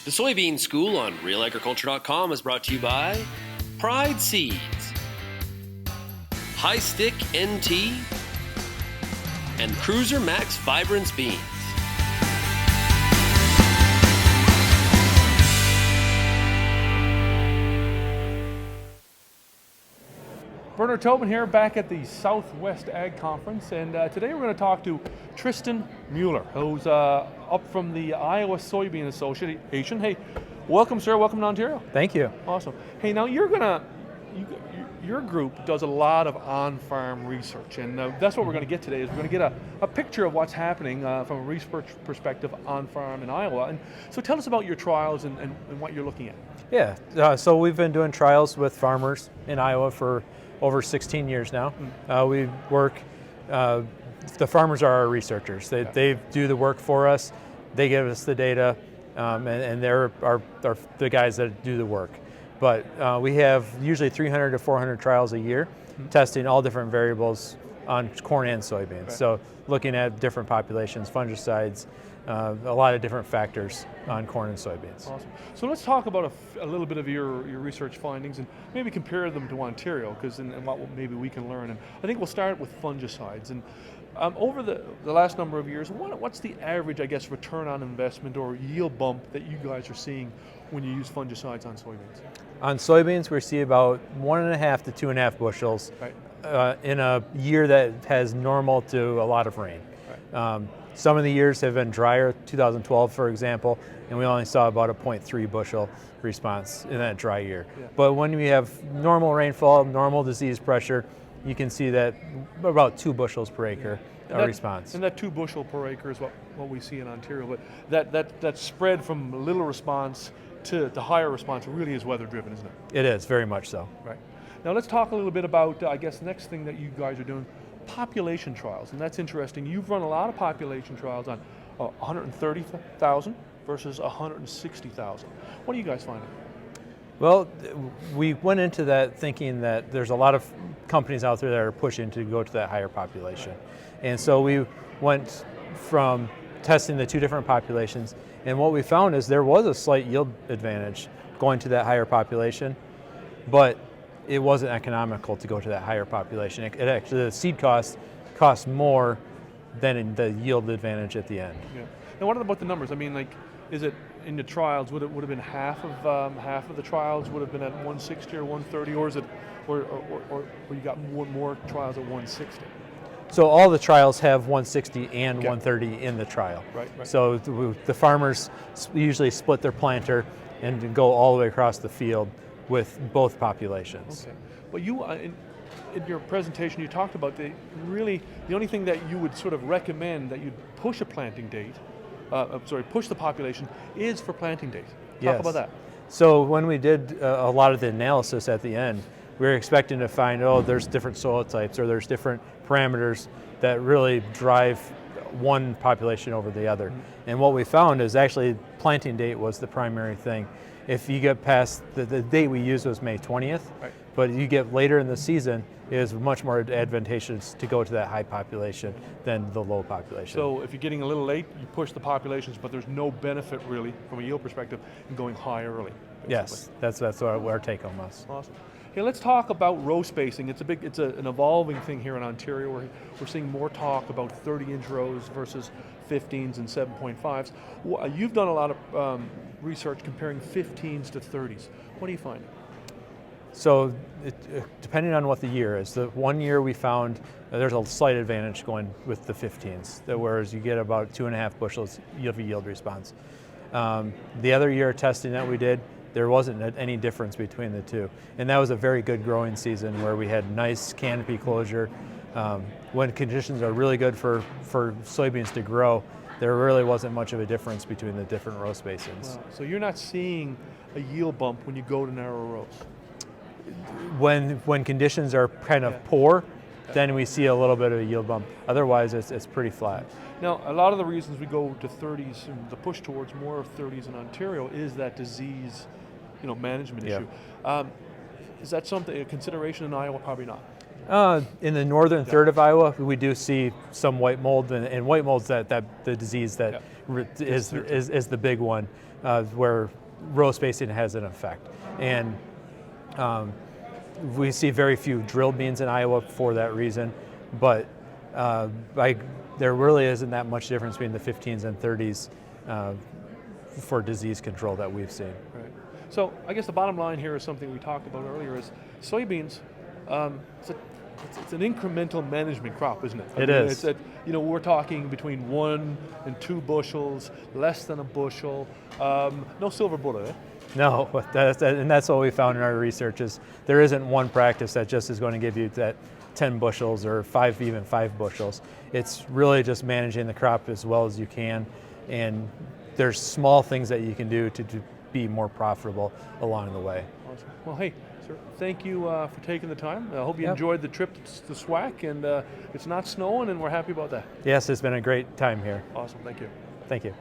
The Soybean School on RealAgriculture.com is brought to you by Pride Seeds, High Stick NT, and Cruiser Max Vibrance Beans. Bernard Tobin here, back at the Southwest Ag Conference, and today we're going to talk to Tristan Mueller, who's up from the Iowa Soybean Association. Hey, welcome, sir. Welcome to Ontario. Thank you. Awesome. Hey, now your group does a lot of on-farm research, and that's what we're going to get today. Is we're going to get a picture of what's happening from a research perspective on-farm in Iowa. And so, tell us about your trials and what you're looking at. Yeah. So we've been doing trials with farmers in Iowa for over 16 years now. We work, the farmers are our researchers. They do the work for us, they give us the data, and they're the guys that do the work. But we have usually 300 to 400 trials a year, testing all different variables on corn and soybeans. Okay. So looking at different populations, fungicides, a lot of different factors on corn and soybeans. Awesome. So let's talk about a little bit of your research findings and maybe compare them to Ontario, because and what maybe we can learn. And I think we'll start with fungicides. And over the last number of years, what's the average, I guess, return on investment or yield bump that you guys are seeing when you use fungicides on soybeans? On soybeans, we see about 1.5 to 2.5 bushels, right, in a year that has normal to a lot of rain. Right. Some of the years have been drier, 2012 for example, and we only saw about a 0.3 bushel response in that dry year. Yeah. But when we have normal rainfall, normal disease pressure, you can see that about 2 bushels per acre response. And that 2 bushel per acre is what we see in Ontario. But that spread from little response to higher response really is weather driven, isn't it? It is, very much so. Right. Now let's talk a little bit about, I guess, the next thing that you guys are doing, population trials, and that's interesting. You've run a lot of population trials on 130,000 versus 160,000. What are you guys finding? Well, we went into that thinking that there's a lot of companies out there that are pushing to go to that higher population. And so we went from testing the 2 different populations, and what we found is there was a slight yield advantage going to that higher population, but it wasn't economical to go to that higher population. It actually, the seed cost costs more than the yield advantage at the end. Yeah. Now, what about the numbers? I mean, like, is it in the trials? Would it have been half of the trials would have been at 160 or 130, or is it, or you got more trials at 160? So all the trials have 160 and 130 in the trial. Right. So the farmers usually split their planter and go all the way across the field with both populations. Okay. Well, you in your presentation you talked about the only thing that you would sort of recommend that you'd push a planting date, push the population is for planting date. Talk about that. So when we did a lot of the analysis at the end, we were expecting to find, there's different soil types or there's different parameters that really drive one population over the other. Mm-hmm. And what we found is actually planting date was the primary thing. If you get past, the date we used was May 20th, right, but you get later in the season, it is much more advantageous to go to that high population than the low population. So if you're getting a little late, you push the populations, but there's no benefit really from a yield perspective in going high early. Basically. Yes, that's our take home was. Awesome. Okay, let's talk about row spacing. It's an evolving thing here in Ontario. We're seeing more talk about 30-inch rows versus 15s and 7.5s. You've done a lot of research comparing 15s to 30s. What do you find? So depending on what the year is, the one year we found there's a slight advantage going with the 15s, whereas you get about 2.5 bushels of yield response. The other year testing that we did, there wasn't any difference between the two. And that was a very good growing season where we had nice canopy closure. When conditions are really good for soybeans to grow, there really wasn't much of a difference between the different row spacings. Wow. So you're not seeing a yield bump when you go to narrow rows? When conditions are kind of poor, then we see a little bit of a yield bump. Otherwise, it's pretty flat. Now, a lot of the reasons we go to 30s and the push towards more of 30s in Ontario is that disease, management issue. Is that something, a consideration in Iowa? Probably not. In the northern third of Iowa, we do see some white mold, and white mold's that the disease that is the big one, where row spacing has an effect. And we see very few drill beans in Iowa for that reason, but there really isn't that much difference between the 15s and 30s for disease control that we've seen. Right. So I guess the bottom line here is something we talked about earlier is soybeans, it's an incremental management crop, isn't it? It is. We're talking between 1 and 2 bushels, less than a bushel, no silver bullet, eh? No, and that's what we found in our research is there isn't one practice that just is going to give you that 10 bushels or even 5 bushels. It's really just managing the crop as well as you can, and there's small things that you can do to be more profitable along the way. Awesome. Well, hey, sir, thank you for taking the time. I hope you enjoyed the trip to SWAC, and it's not snowing, and we're happy about that. Yes, it's been a great time here. Awesome. Thank you. Thank you.